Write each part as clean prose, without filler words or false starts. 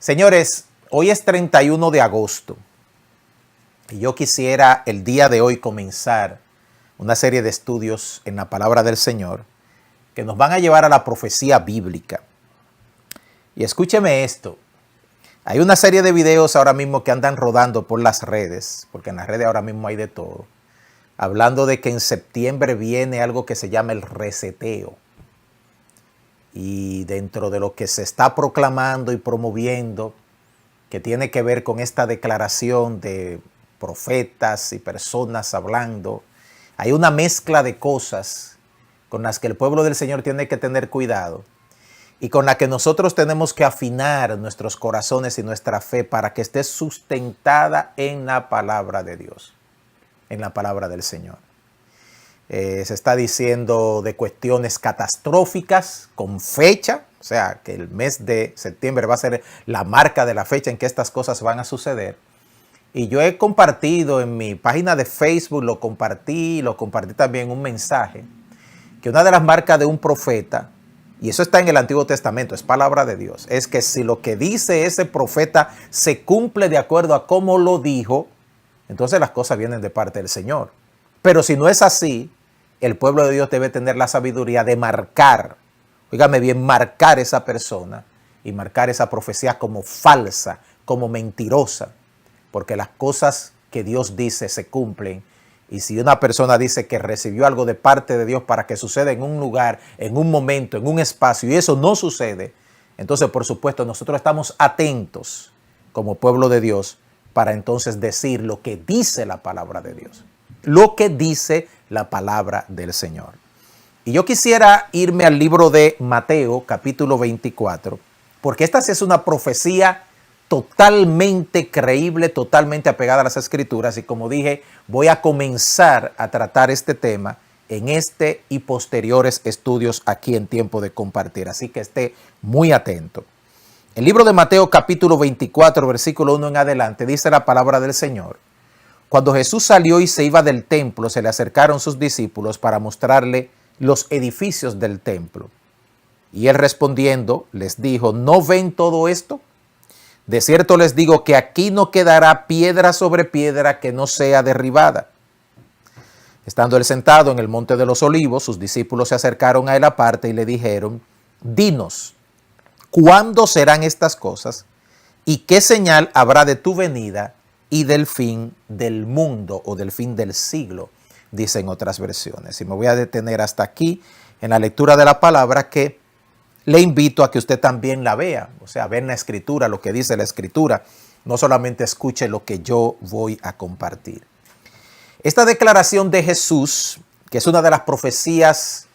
Señores, hoy es 31 de agosto y yo quisiera el día de hoy comenzar una serie de estudios en la palabra del Señor que nos van a llevar a la profecía bíblica. Y escúcheme esto, hay una serie de videos ahora mismo que andan rodando por las redes, porque en las redes ahora mismo hay de todo, hablando de que en septiembre viene algo que se llama el reseteo. Y dentro de lo que se está proclamando y promoviendo, que tiene que ver con esta declaración de profetas y personas hablando, hay una mezcla de cosas con las que el pueblo del Señor tiene que tener cuidado y con la que nosotros tenemos que afinar nuestros corazones y nuestra fe para que esté sustentada en la palabra de Dios, en la palabra del Señor. Se está diciendo de cuestiones catastróficas con fecha, o sea, que el mes de septiembre va a ser la marca de la fecha en que estas cosas van a suceder. Y yo he compartido en mi página de Facebook, lo compartí también un mensaje, que una de las marcas de un profeta, y eso está en el Antiguo Testamento, es palabra de Dios, es que si lo que dice ese profeta se cumple de acuerdo a cómo lo dijo, entonces las cosas vienen de parte del Señor. Pero si no es así, el pueblo de Dios debe tener la sabiduría de marcar, óigame bien, marcar esa persona y marcar esa profecía como falsa, como mentirosa, porque las cosas que Dios dice se cumplen. Y si una persona dice que recibió algo de parte de Dios para que suceda en un lugar, en un momento, en un espacio, y eso no sucede, entonces por supuesto nosotros estamos atentos como pueblo de Dios para entonces decir lo que dice la palabra de Dios, lo que dice la palabra del Señor. Y yo quisiera irme al libro de Mateo, capítulo 24, porque esta sí es una profecía totalmente creíble, totalmente apegada a las Escrituras, y como dije, voy a comenzar a tratar este tema en este y posteriores estudios aquí en Tiempo de Compartir, así que esté muy atento. El libro de Mateo, capítulo 24, versículo 1 en adelante, dice la palabra del Señor: Cuando Jesús salió y se iba del templo, se le acercaron sus discípulos para mostrarle los edificios del templo. Y él respondiendo les dijo: ¿No ven todo esto? De cierto les digo que aquí no quedará piedra sobre piedra que no sea derribada. Estando él sentado en el monte de los olivos, sus discípulos se acercaron a él aparte y le dijeron: Dinos, ¿cuándo serán estas cosas? ¿Y qué señal habrá de tu venida y del fin del mundo o del fin del siglo? Dicen otras versiones. Y me voy a detener hasta aquí en la lectura de la palabra, que le invito a que usted también la vea, o sea, ver la Escritura, lo que dice la Escritura, no solamente escuche lo que yo voy a compartir. Esta declaración de Jesús, que es una de las profecías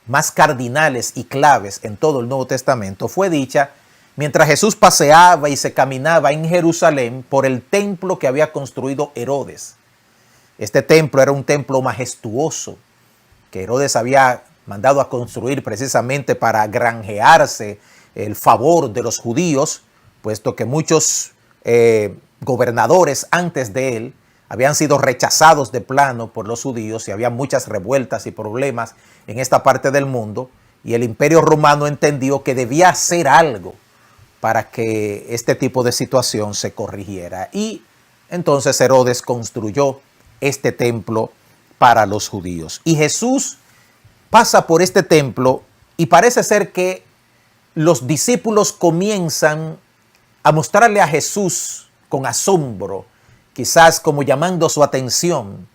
más cardinales y claves en todo el Nuevo Testamento, fue dicha mientras Jesús paseaba y se caminaba en Jerusalén por el templo que había construido Herodes. Este templo era un templo majestuoso que Herodes había mandado a construir precisamente para granjearse el favor de los judíos, puesto que muchos gobernadores antes de él habían sido rechazados de plano por los judíos y había muchas revueltas y problemas en esta parte del mundo, y el Imperio Romano entendió que debía hacer algo para que este tipo de situación se corrigiera. Y entonces Herodes construyó este templo para los judíos. Y Jesús pasa por este templo y parece ser que los discípulos comienzan a mostrarle a Jesús con asombro, quizás como llamando su atención.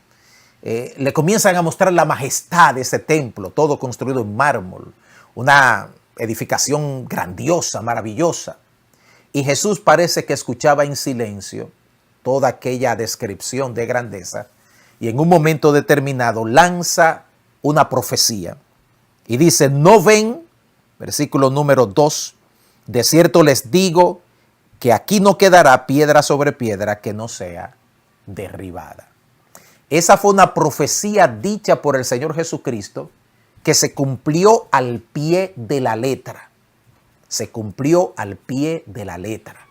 Le comienzan a mostrar la majestad de ese templo, todo construido en mármol, una edificación grandiosa, maravillosa. Y Jesús parece que escuchaba en silencio toda aquella descripción de grandeza, y en un momento determinado lanza una profecía y dice: ¿No ven? Versículo número 2, de cierto les digo que aquí no quedará piedra sobre piedra que no sea derribada. Esa fue una profecía dicha por el Señor Jesucristo que se cumplió al pie de la letra. Se cumplió al pie de la letra.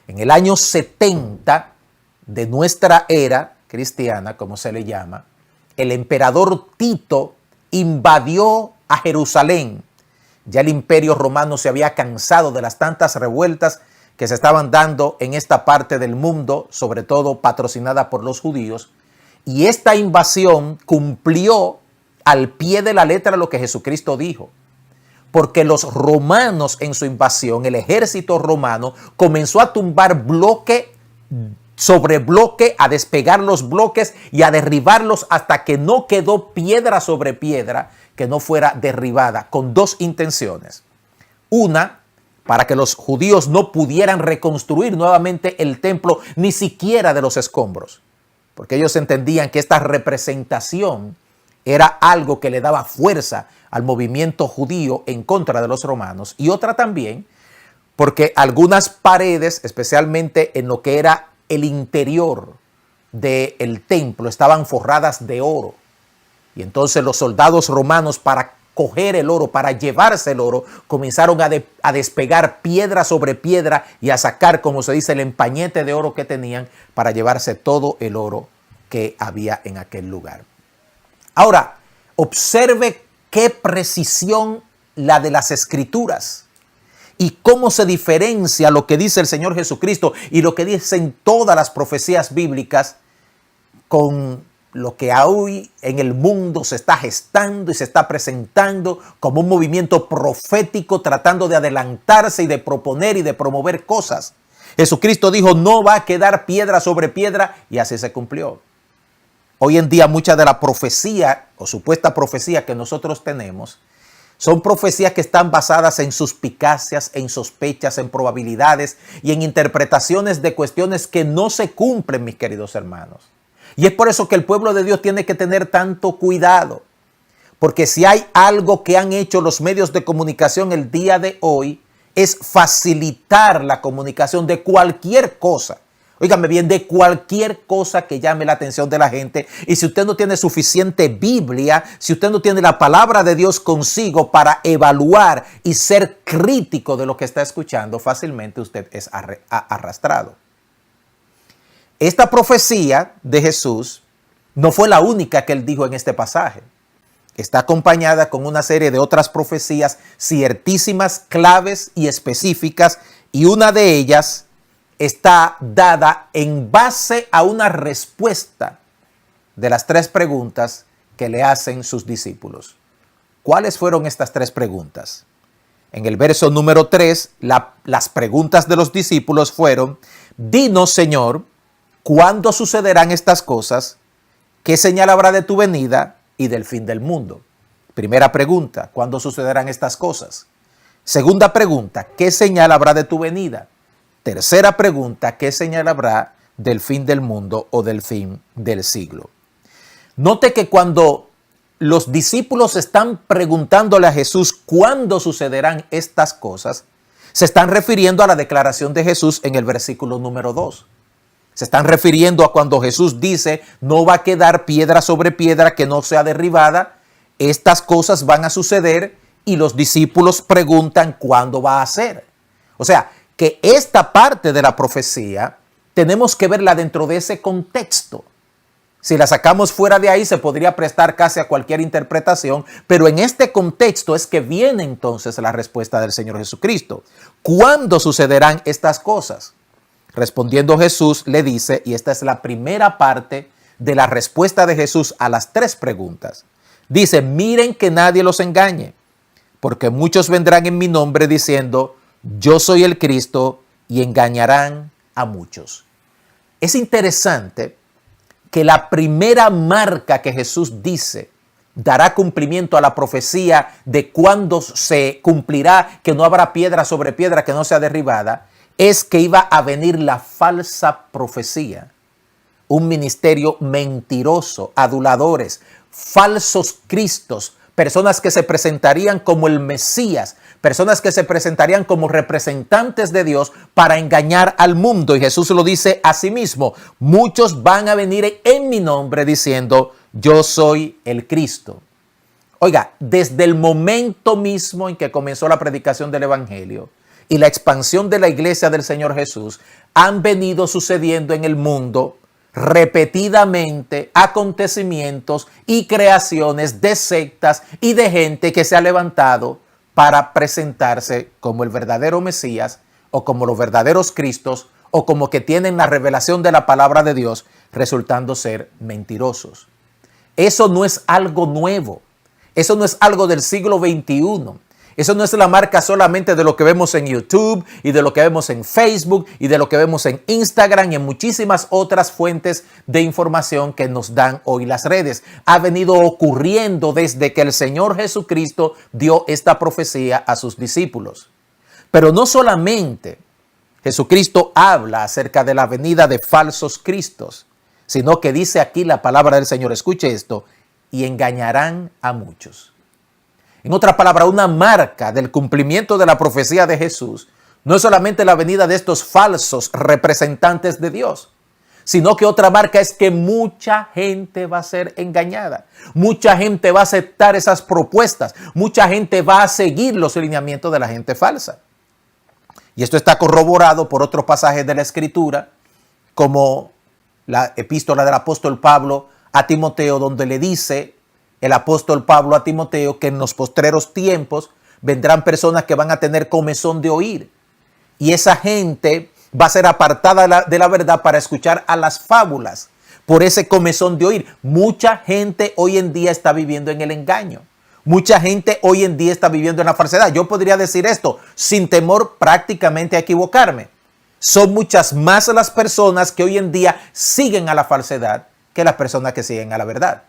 En el año 70 de nuestra era cristiana, como se le llama, el emperador Tito invadió a Jerusalén. Ya el Imperio Romano se había cansado de las tantas revueltas que se estaban dando en esta parte del mundo, sobre todo patrocinada por los judíos, y esta invasión cumplió al pie de la letra lo que Jesucristo dijo, porque los romanos en su invasión, el ejército romano, comenzó a tumbar bloque sobre bloque, a despegar los bloques y a derribarlos hasta que no quedó piedra sobre piedra que no fuera derribada, con dos intenciones. Una, para que los judíos no pudieran reconstruir nuevamente el templo, ni siquiera de los escombros, porque ellos entendían que esta representación era algo que le daba fuerza al movimiento judío en contra de los romanos. Y otra también, porque algunas paredes, especialmente en lo que era el interior del templo, estaban forradas de oro. Y entonces los soldados romanos, para coger el oro, para llevarse el oro, comenzaron a despegar piedra sobre piedra y a sacar, como se dice, el empañete de oro que tenían para llevarse todo el oro que había en aquel lugar. Ahora, observe qué precisión la de las Escrituras y cómo se diferencia lo que dice el Señor Jesucristo y lo que dicen todas las profecías bíblicas con lo que hoy en el mundo se está gestando y se está presentando como un movimiento profético tratando de adelantarse y de proponer y de promover cosas. Jesucristo dijo, no va a quedar piedra sobre piedra, y así se cumplió. Hoy en día mucha de la profecía o supuesta profecía que nosotros tenemos son profecías que están basadas en suspicacias, en sospechas, en probabilidades y en interpretaciones de cuestiones que no se cumplen, mis queridos hermanos. Y es por eso que el pueblo de Dios tiene que tener tanto cuidado, porque si hay algo que han hecho los medios de comunicación el día de hoy es facilitar la comunicación de cualquier cosa. Óigame bien, de cualquier cosa que llame la atención de la gente. Y si usted no tiene suficiente Biblia, si usted no tiene la palabra de Dios consigo para evaluar y ser crítico de lo que está escuchando, fácilmente usted es arrastrado. Esta profecía de Jesús no fue la única que él dijo en este pasaje. Está acompañada con una serie de otras profecías ciertísimas, claves y específicas, y una de ellas está dada en base a una respuesta de las tres preguntas que le hacen sus discípulos. ¿Cuáles fueron estas tres preguntas? En el verso número 3, las preguntas de los discípulos fueron: dinos, Señor, ¿cuándo sucederán estas cosas? ¿Qué señal habrá de tu venida y del fin del mundo? Primera pregunta, ¿cuándo sucederán estas cosas? Segunda pregunta, ¿qué señal habrá de tu venida? Tercera pregunta, ¿qué señal habrá del fin del mundo o del fin del siglo? Note que cuando los discípulos están preguntándole a Jesús cuándo sucederán estas cosas, se están refiriendo a la declaración de Jesús en el versículo número 2. Se están refiriendo a cuando Jesús dice, no va a quedar piedra sobre piedra que no sea derribada. Estas cosas van a suceder y los discípulos preguntan cuándo va a ser. O sea, que esta parte de la profecía tenemos que verla dentro de ese contexto. Si la sacamos fuera de ahí se podría prestar casi a cualquier interpretación, pero en este contexto es que viene entonces la respuesta del Señor Jesucristo. ¿Cuándo sucederán estas cosas? Respondiendo Jesús le dice, y esta es la primera parte de la respuesta de Jesús a las tres preguntas. Dice, miren que nadie los engañe, porque muchos vendrán en mi nombre diciendo, yo soy el Cristo, y engañarán a muchos. Es interesante que la primera marca que Jesús dice dará cumplimiento a la profecía de cuándo se cumplirá, que no habrá piedra sobre piedra que no sea derribada, es que iba a venir la falsa profecía. Un ministerio mentiroso, aduladores, falsos cristos, personas que se presentarían como el Mesías, personas que se presentarían como representantes de Dios para engañar al mundo. Y Jesús lo dice a sí mismo, muchos van a venir en mi nombre diciendo, yo soy el Cristo. Oiga, desde el momento mismo en que comenzó la predicación del Evangelio y la expansión de la iglesia del Señor Jesús, han venido sucediendo en el mundo repetidamente acontecimientos y creaciones de sectas y de gente que se ha levantado para presentarse como el verdadero Mesías o como los verdaderos Cristos, o como que tienen la revelación de la palabra de Dios, resultando ser mentirosos. Eso no es algo nuevo. Eso no es algo del siglo XXI. Eso no es la marca solamente de lo que vemos en YouTube y de lo que vemos en Facebook y de lo que vemos en Instagram y en muchísimas otras fuentes de información que nos dan hoy las redes. Ha venido ocurriendo desde que el Señor Jesucristo dio esta profecía a sus discípulos. Pero no solamente Jesucristo habla acerca de la venida de falsos cristos, sino que dice aquí la palabra del Señor, escuche esto, y engañarán a muchos. En otra palabra, una marca del cumplimiento de la profecía de Jesús no es solamente la venida de estos falsos representantes de Dios, sino que otra marca es que mucha gente va a ser engañada. Mucha gente va a aceptar esas propuestas. Mucha gente va a seguir los lineamientos de la gente falsa. Y esto está corroborado por otros pasajes de la Escritura, como la epístola del apóstol Pablo a Timoteo, donde le dice el apóstol Pablo a Timoteo que en los postreros tiempos vendrán personas que van a tener comezón de oír. Y esa gente va a ser apartada de la verdad para escuchar a las fábulas por ese comezón de oír. Mucha gente hoy en día está viviendo en el engaño. Mucha gente hoy en día está viviendo en la falsedad. Yo podría decir esto sin temor prácticamente a equivocarme. Son muchas más las personas que hoy en día siguen a la falsedad que las personas que siguen a la verdad.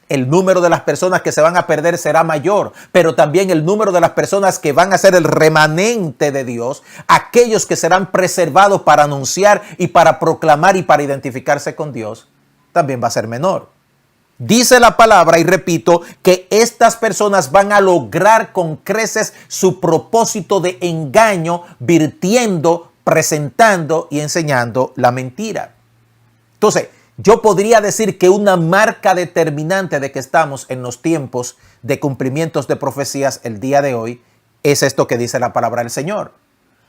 El número de las personas que se van a perder será mayor, pero también el número de las personas que van a ser el remanente de Dios, aquellos que serán preservados para anunciar y para proclamar y para identificarse con Dios, también va a ser menor. Dice la palabra, y repito, que estas personas van a lograr con creces su propósito de engaño, virtiendo, presentando y enseñando la mentira. Entonces, yo podría decir que una marca determinante de que estamos en los tiempos de cumplimientos de profecías el día de hoy es esto que dice la palabra del Señor.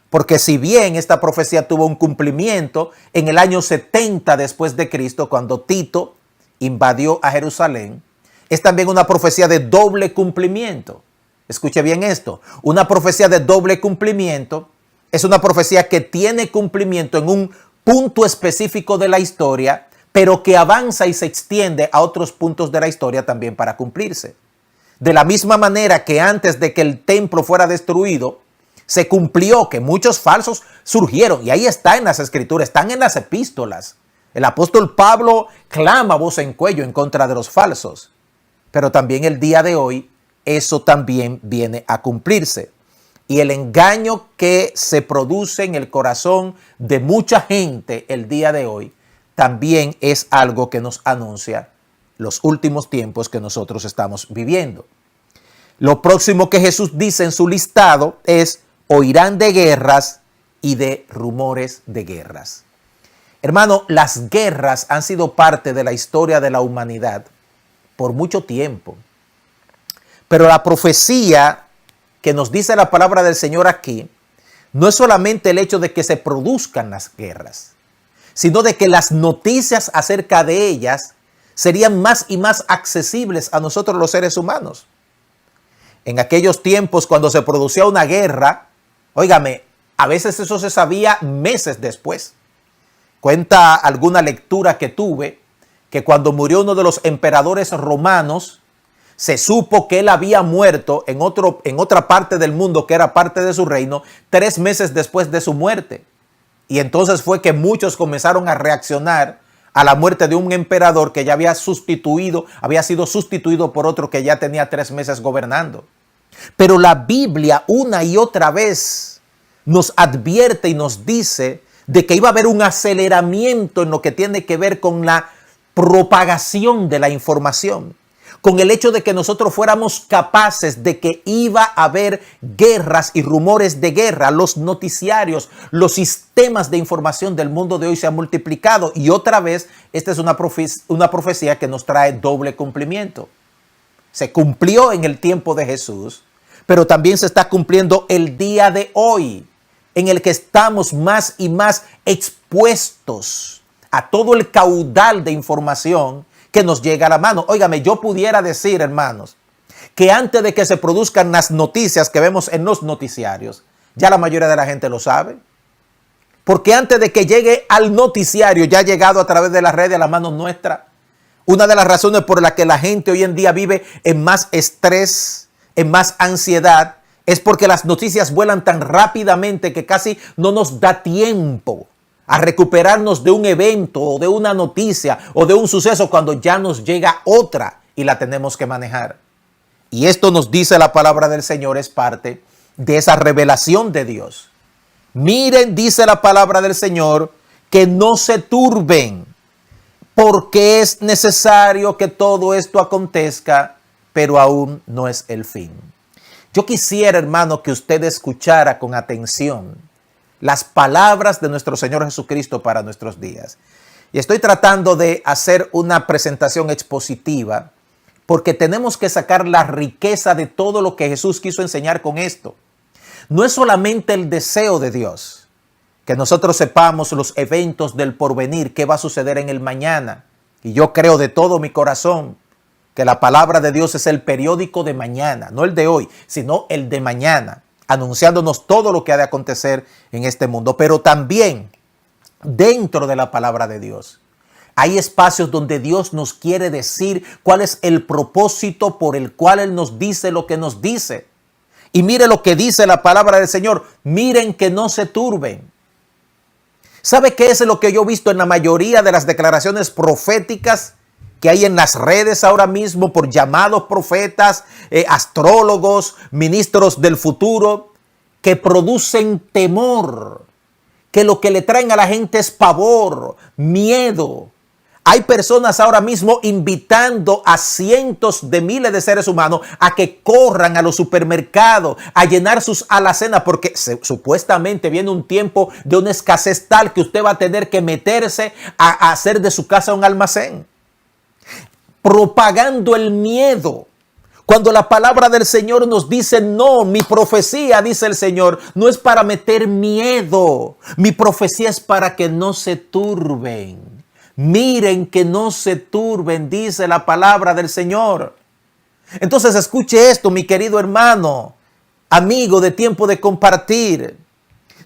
Porque si bien esta profecía tuvo un cumplimiento en el año 70 después de Cristo, cuando Tito invadió a Jerusalén, es también una profecía de doble cumplimiento. Escuche bien esto. Una profecía de doble cumplimiento es una profecía que tiene cumplimiento en un punto específico de la historia, pero que avanza y se extiende a otros puntos de la historia también para cumplirse. De la misma manera que antes de que el templo fuera destruido, se cumplió que muchos falsos surgieron, y ahí está en las escrituras, están en las epístolas. El apóstol Pablo clama a voz en cuello en contra de los falsos, pero también el día de hoy eso también viene a cumplirse. Y el engaño que se produce en el corazón de mucha gente el día de hoy también es algo que nos anuncia los últimos tiempos que nosotros estamos viviendo. Lo próximo que Jesús dice en su listado es: oirán de guerras y de rumores de guerras. Hermano, las guerras han sido parte de la historia de la humanidad por mucho tiempo. Pero la profecía que nos dice la palabra del Señor aquí no es solamente el hecho de que se produzcan las guerras, sino de que las noticias acerca de ellas serían más y más accesibles a nosotros los seres humanos. En aquellos tiempos, cuando se producía una guerra, óigame, a veces eso se sabía meses después. Cuenta alguna lectura que tuve que cuando murió uno de los emperadores romanos, se supo que él había muerto en otra parte del mundo que era parte de su reino 3 meses después de su muerte. Y entonces fue que muchos comenzaron a reaccionar a la muerte de un emperador que ya había sido sustituido por otro que ya tenía 3 meses gobernando. Pero la Biblia una y otra vez nos advierte y nos dice de que iba a haber un aceleramiento en lo que tiene que ver con la propagación de la información, con el hecho de que nosotros fuéramos capaces de que iba a haber guerras y rumores de guerra. Los noticiarios, los sistemas de información del mundo de hoy se han multiplicado, y otra vez esta es una profecía que nos trae doble cumplimiento. Se cumplió en el tiempo de Jesús, pero también se está cumpliendo el día de hoy, en el que estamos más y más expuestos a todo el caudal de información que nos llega a la mano. Óigame, yo pudiera decir, hermanos, que antes de que se produzcan las noticias que vemos en los noticiarios, Ya la mayoría de la gente lo sabe. Porque antes de que llegue al noticiario, ya ha llegado a través de las redes a las manos nuestras. Una de las razones por las que la gente hoy en día vive en más estrés, en más ansiedad, es porque las noticias vuelan tan rápidamente que casi no nos da tiempo a recuperarnos de un evento o de una noticia o de un suceso cuando ya nos llega otra y la tenemos que manejar. Y esto nos dice la palabra del Señor, es parte de esa revelación de Dios. Miren, dice la palabra del Señor, que no se turben, porque es necesario que todo esto acontezca, pero aún no es el fin. Yo quisiera, hermano, que usted escuchara con atención las palabras de nuestro Señor Jesucristo para nuestros días. Y estoy tratando de hacer una presentación expositiva porque tenemos que sacar la riqueza de todo lo que Jesús quiso enseñar con esto. No es solamente el deseo de Dios, que nosotros sepamos los eventos del porvenir, qué va a suceder en el mañana. Y yo creo de todo mi corazón que la palabra de Dios es el periódico de mañana, no el de hoy, sino el de mañana, anunciándonos todo lo que ha de acontecer en este mundo. Pero también dentro de la palabra de Dios hay espacios donde Dios nos quiere decir cuál es el propósito por el cual Él nos dice lo que nos dice. Y mire lo que dice la palabra del Señor. Miren que no se turben. ¿Sabe qué es lo que yo he visto en la mayoría de las declaraciones proféticas que hay en las redes ahora mismo por llamados profetas, astrólogos, ministros del futuro, que producen temor, que lo que le traen a la gente es pavor, miedo? Hay personas ahora mismo invitando a cientos de miles de seres humanos a que corran a los supermercados, a llenar sus alacenas, porque supuestamente viene un tiempo de una escasez tal que usted va a tener que meterse a hacer de su casa un almacén. Propagando el miedo. Cuando la palabra del Señor nos dice, no, mi profecía, dice el Señor, no es para meter miedo. Mi profecía es para que no se turben. Miren que no se turben, dice la palabra del Señor. Entonces escuche esto, mi querido hermano, amigo de Tiempo de Compartir.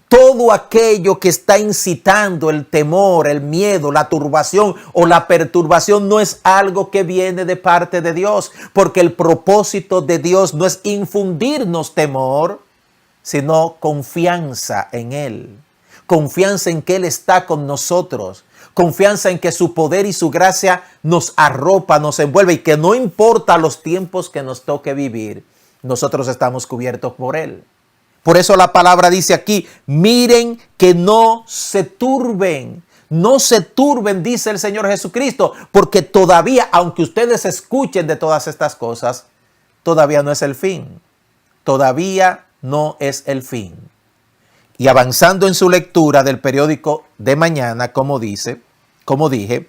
Todo aquello que está incitando el temor, el miedo, la turbación o la perturbación no es algo que viene de parte de Dios, porque el propósito de Dios no es infundirnos temor, sino confianza en Él. Confianza en que Él está con nosotros. Confianza en que su poder y su gracia nos arropa, nos envuelve y que no importa los tiempos que nos toque vivir, nosotros estamos cubiertos por Él. Por eso la palabra dice aquí, miren que no se turben. No se turben, dice el Señor Jesucristo, porque todavía, aunque ustedes escuchen de todas estas cosas, todavía no es el fin. Todavía no es el fin. Y avanzando en su lectura del periódico de mañana, como dije,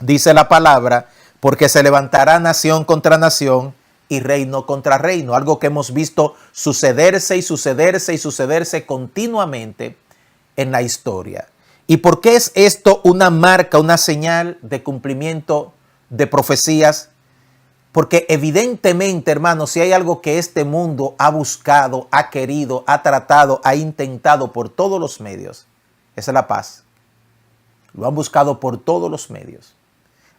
dice la palabra, porque se levantará nación contra nación y reino contra reino, algo que hemos visto sucederse y sucederse y sucederse continuamente en la historia. ¿Y por qué es esto una marca, una señal de cumplimiento de profecías? Porque evidentemente, hermanos, si hay algo que este mundo ha buscado, ha querido, ha tratado, ha intentado por todos los medios, es la paz. Lo han buscado por todos los medios.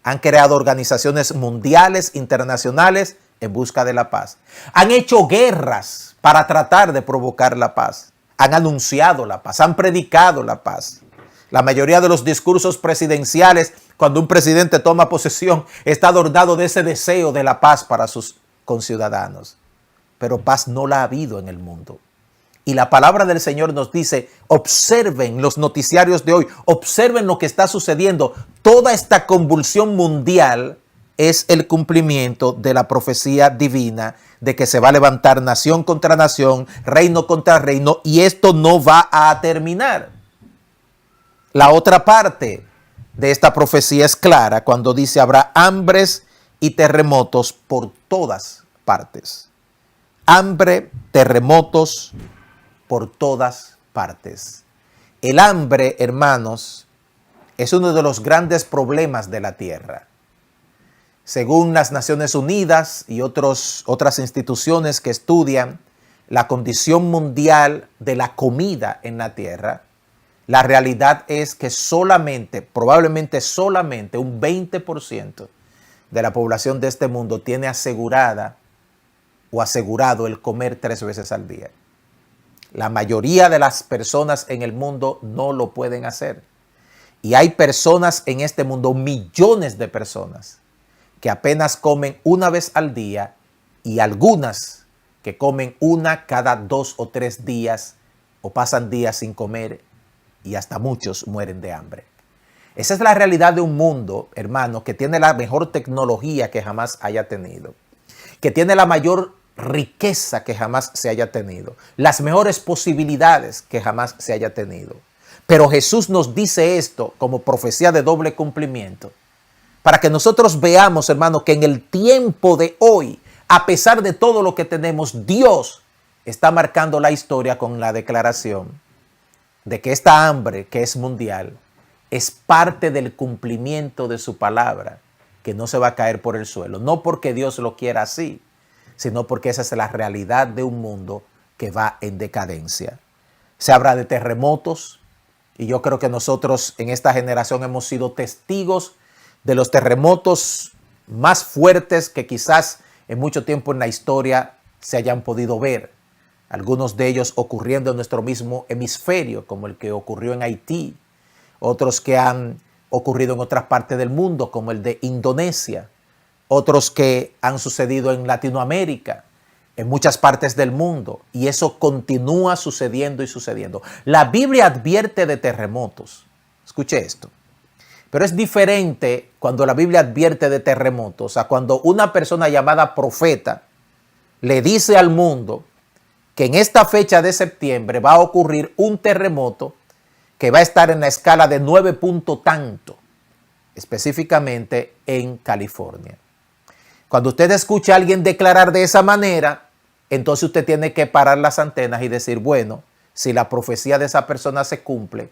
Han creado organizaciones mundiales, internacionales, en busca de la paz. Han hecho guerras para tratar de provocar la paz. Han anunciado la paz, han predicado la paz. La mayoría de los discursos presidenciales, cuando un presidente toma posesión, está adornado de ese deseo de la paz para sus conciudadanos. Pero paz no la ha habido en el mundo. Y la palabra del Señor nos dice, observen los noticiarios de hoy, observen lo que está sucediendo. Toda esta convulsión mundial es el cumplimiento de la profecía divina de que se va a levantar nación contra nación, reino contra reino, y esto no va a terminar. La otra parte de esta profecía es clara cuando dice habrá hambres y terremotos por todas partes. Hambre, terremotos por todas partes. El hambre, hermanos, es uno de los grandes problemas de la tierra. Según las Naciones Unidas y otras instituciones que estudian la condición mundial de la comida en la tierra, la realidad es que probablemente solamente un 20% de la población de este mundo tiene asegurada o asegurado el comer 3 veces al día. La mayoría de las personas en el mundo no lo pueden hacer. Y hay personas en este mundo, millones de personas, que apenas comen una vez al día y algunas que comen una cada 2 o 3 días o pasan días sin comer y hasta muchos mueren de hambre. Esa es la realidad de un mundo, hermano, que tiene la mejor tecnología que jamás haya tenido, que tiene la mayor riqueza que jamás se haya tenido, las mejores posibilidades que jamás se haya tenido. Pero Jesús nos dice esto como profecía de doble cumplimiento, para que nosotros veamos, hermano, que en el tiempo de hoy, a pesar de todo lo que tenemos, Dios está marcando la historia con la declaración de que esta hambre que es mundial es parte del cumplimiento de su palabra, que no se va a caer por el suelo, no porque Dios lo quiera así, sino porque esa es la realidad de un mundo que va en decadencia. Se habla de terremotos y yo creo que nosotros en esta generación hemos sido testigos de los terremotos más fuertes que quizás en mucho tiempo en la historia se hayan podido ver. Algunos de ellos ocurriendo en nuestro mismo hemisferio, como el que ocurrió en Haití, otros que han ocurrido en otras partes del mundo, como el de Indonesia, otros que han sucedido en Latinoamérica, en muchas partes del mundo, y eso continúa sucediendo y sucediendo. La Biblia advierte de terremotos. Escuche esto. Pero es diferente cuando la Biblia advierte de terremotos a cuando una persona llamada profeta le dice al mundo que en esta fecha de septiembre va a ocurrir un terremoto que va a estar en la escala de 9 punto tanto, específicamente en California. Cuando usted escucha a alguien declarar de esa manera, entonces usted tiene que parar las antenas y decir, bueno, si la profecía de esa persona se cumple,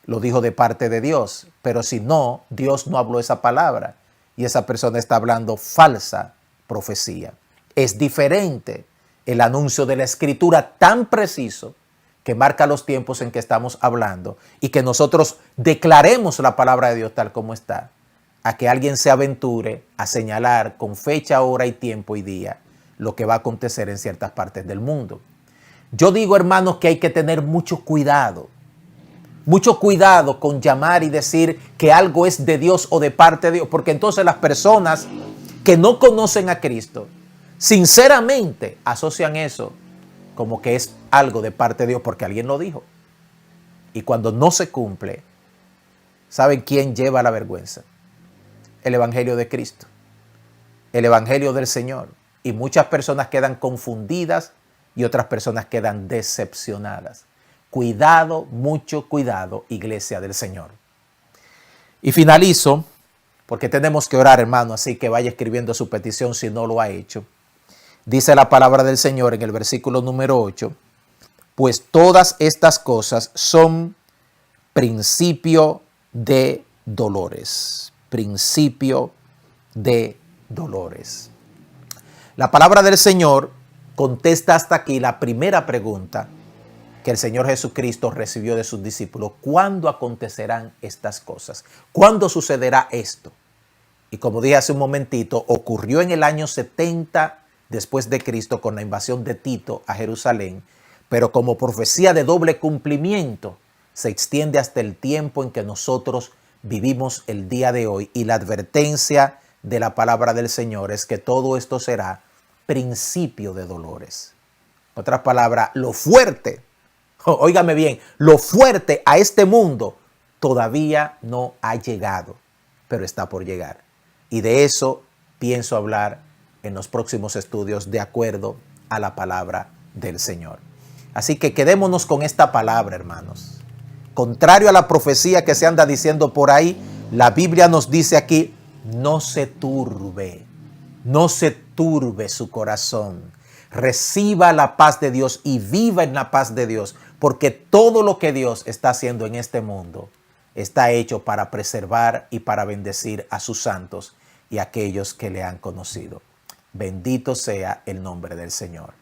lo dijo de parte de Dios. Pero si no, Dios no habló esa palabra y esa persona está hablando falsa profecía. Es diferente el anuncio de la Escritura tan preciso que marca los tiempos en que estamos hablando y que nosotros declaremos la palabra de Dios tal como está, a que alguien se aventure a señalar con fecha, hora y tiempo y día lo que va a acontecer en ciertas partes del mundo. Yo digo, hermanos, que hay que tener mucho cuidado con llamar y decir que algo es de Dios o de parte de Dios, porque entonces las personas que no conocen a Cristo, sinceramente asocian eso como que es algo de parte de Dios porque alguien lo dijo. Y cuando no se cumple, ¿saben quién lleva la vergüenza? El Evangelio de Cristo, el Evangelio del Señor. Y muchas personas quedan confundidas y otras personas quedan decepcionadas. Cuidado, mucho cuidado, iglesia del Señor. Y finalizo, porque tenemos que orar, hermano, así que vaya escribiendo su petición si no lo ha hecho. Dice la palabra del Señor en el versículo número 8, pues todas estas cosas son principio de dolores. Principio de dolores. La palabra del Señor contesta hasta aquí la primera pregunta que el Señor Jesucristo recibió de sus discípulos. ¿Cuándo acontecerán estas cosas? ¿Cuándo sucederá esto? Y como dije hace un momentito, ocurrió en el año 70 después de Cristo con la invasión de Tito a Jerusalén, pero como profecía de doble cumplimiento se extiende hasta el tiempo en que nosotros vivimos el día de hoy. Y la advertencia de la palabra del Señor es que todo esto será principio de dolores. En otras palabras, lo fuerte, óigame bien, lo fuerte a este mundo todavía no ha llegado, pero está por llegar. Y de eso pienso hablar en los próximos estudios de acuerdo a la palabra del Señor. Así que quedémonos con esta palabra, hermanos. Contrario a la profecía que se anda diciendo por ahí, la Biblia nos dice aquí, no se turbe su corazón. Reciba la paz de Dios y viva en la paz de Dios, porque todo lo que Dios está haciendo en este mundo está hecho para preservar y para bendecir a sus santos y a aquellos que le han conocido. Bendito sea el nombre del Señor.